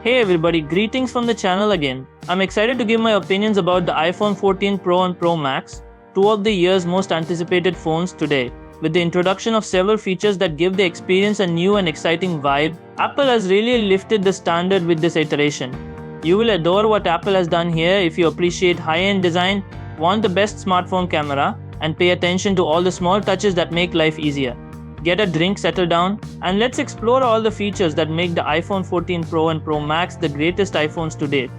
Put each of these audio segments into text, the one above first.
Hey everybody, greetings from the channel again. I'm excited to give my opinions about the iPhone 14 Pro and Pro Max, two of the year's most anticipated phones today. With the introduction of several features that give the experience a new and exciting vibe, Apple has really lifted the standard with this iteration. You will adore what Apple has done here if you appreciate high-end design, want the best smartphone camera, and pay attention to all the small touches that make life easier. Get a drink, settle down, and let's explore all the features that make the iPhone 14 Pro and Pro Max the greatest iPhones to date.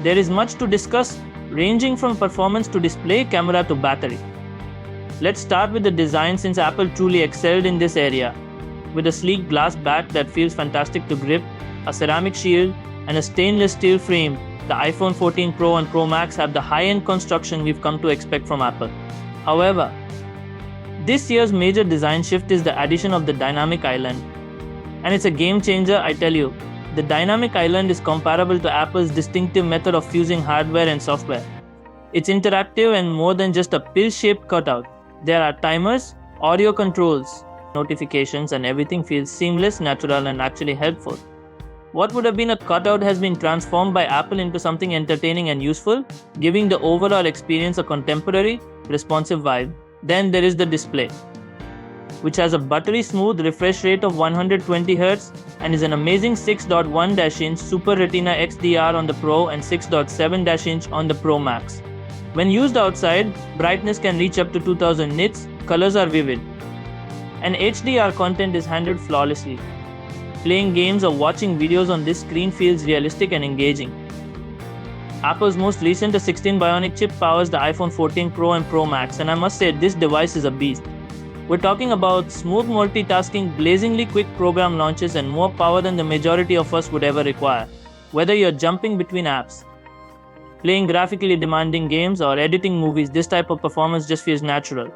There is much to discuss, ranging from performance to display, camera to battery. Let's start with the design since Apple truly excelled in this area. With a sleek glass back that feels fantastic to grip, a ceramic shield, and a stainless steel frame, the iPhone 14 Pro and Pro Max have the high-end construction we've come to expect from Apple. However, this year's major design shift is the addition of the dynamic island. And it's a game changer, I tell you. The dynamic island is comparable to Apple's distinctive method of fusing hardware and software. It's interactive and more than just a pill-shaped cutout. There are timers, audio controls, notifications, and everything feels seamless, natural, and actually helpful. What would have been a cutout has been transformed by Apple into something entertaining and useful, giving the overall experience a contemporary, responsive vibe. Then there is the display, which has a buttery smooth refresh rate of 120Hz and is an amazing 6.1-inch Super Retina XDR on the Pro and 6.7-inch on the Pro Max. When used outside, brightness can reach up to 2000 nits, colors are vivid, and HDR content is handled flawlessly. Playing games or watching videos on this screen feels realistic and engaging. Apple's most recent A16 Bionic chip powers the iPhone 14 Pro and Pro Max, and I must say this device is a beast. We're talking about smooth multitasking, blazingly quick program launches, and more power than the majority of us would ever require. Whether you're jumping between apps, playing graphically demanding games, or editing movies, this type of performance just feels natural.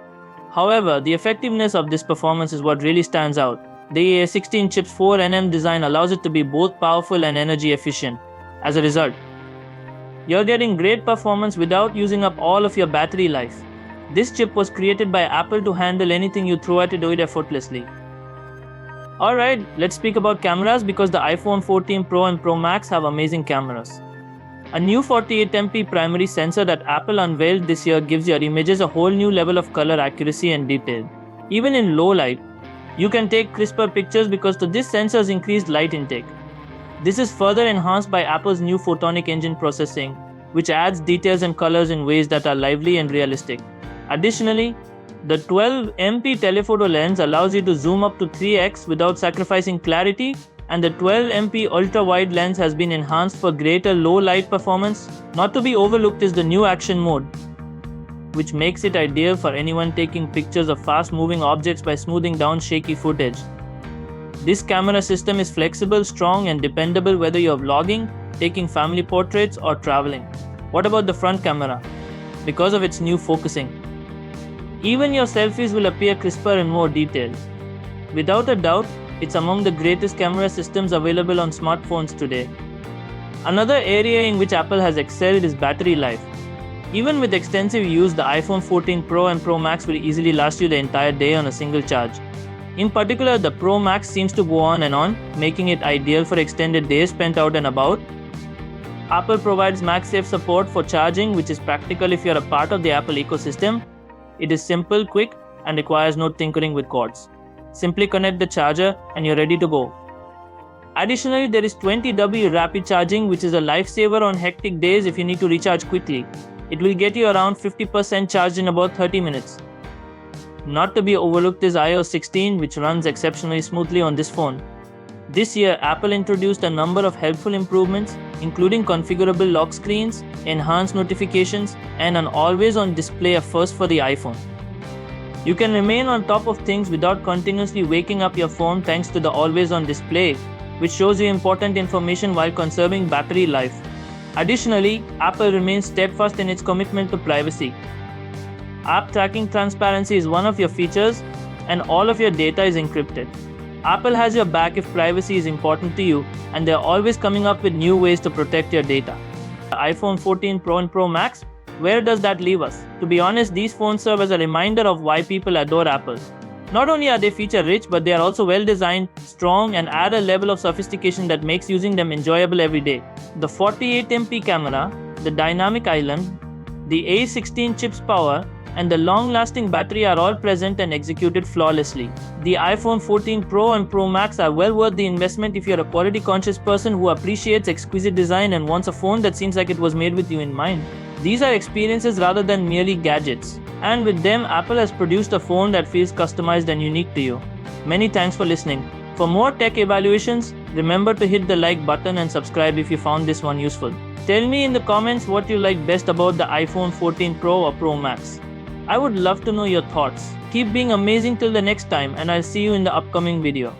However, the effectiveness of this performance is what really stands out. The A16 chip's 4nm design allows it to be both powerful and energy efficient. As a result, you're getting great performance without using up all of your battery life. This chip was created by Apple to handle anything you throw at it, do it effortlessly. Alright, let's speak about cameras because the iPhone 14 Pro and Pro Max have amazing cameras. A new 48MP primary sensor that Apple unveiled this year gives your images a whole new level of color accuracy and detail. Even in low light, you can take crisper pictures because to this sensor's increased light intake. This is further enhanced by Apple's new photonic engine processing, which adds details and colors in ways that are lively and realistic. Additionally, the 12MP telephoto lens allows you to zoom up to 3x without sacrificing clarity, and the 12MP ultra-wide lens has been enhanced for greater low-light performance. Not to be overlooked is the new action mode, which makes it ideal for anyone taking pictures of fast-moving objects by smoothing down shaky footage. This camera system is flexible, strong, and dependable whether you're vlogging, taking family portraits, or traveling. What about the front camera? Because of its new focusing, even your selfies will appear crisper and more detailed. Without a doubt, it's among the greatest camera systems available on smartphones today. Another area in which Apple has excelled is battery life. Even with extensive use, the iPhone 14 Pro and Pro Max will easily last you the entire day on a single charge. In particular, the Pro Max seems to go on and on, making it ideal for extended days spent out and about. Apple provides MagSafe support for charging, which is practical if you're a part of the Apple ecosystem. It is simple, quick, and requires no tinkering with cords. Simply connect the charger and you're ready to go. Additionally, there is 20W rapid charging, which is a lifesaver on hectic days if you need to recharge quickly. It will get you around 50% charged in about 30 minutes. Not to be overlooked is iOS 16, which runs exceptionally smoothly on this phone. This year, Apple introduced a number of helpful improvements, including configurable lock screens, enhanced notifications, and an always-on display, a first for the iPhone. You can remain on top of things without continuously waking up your phone thanks to the always-on display, which shows you important information while conserving battery life. Additionally, Apple remains steadfast in its commitment to privacy. App tracking transparency is one of your features, and all of your data is encrypted. Apple has your back if privacy is important to you, and they're always coming up with new ways to protect your data. The iPhone 14 Pro and Pro Max, where does that leave us? To be honest, these phones serve as a reminder of why people adore Apple. Not only are they feature rich, but they are also well designed, strong, and add a level of sophistication that makes using them enjoyable every day. The 48MP camera, the dynamic island, the A16 chip's power, and the long-lasting battery are all present and executed flawlessly. The iPhone 14 Pro and Pro Max are well worth the investment if you're a quality-conscious person who appreciates exquisite design and wants a phone that seems like it was made with you in mind. These are experiences rather than merely gadgets. And with them, Apple has produced a phone that feels customized and unique to you. Many thanks for listening. For more tech evaluations, remember to hit the like button and subscribe if you found this one useful. Tell me in the comments what you like best about the iPhone 14 Pro or Pro Max. I would love to know your thoughts. Keep being amazing till the next time, and I'll see you in the upcoming video.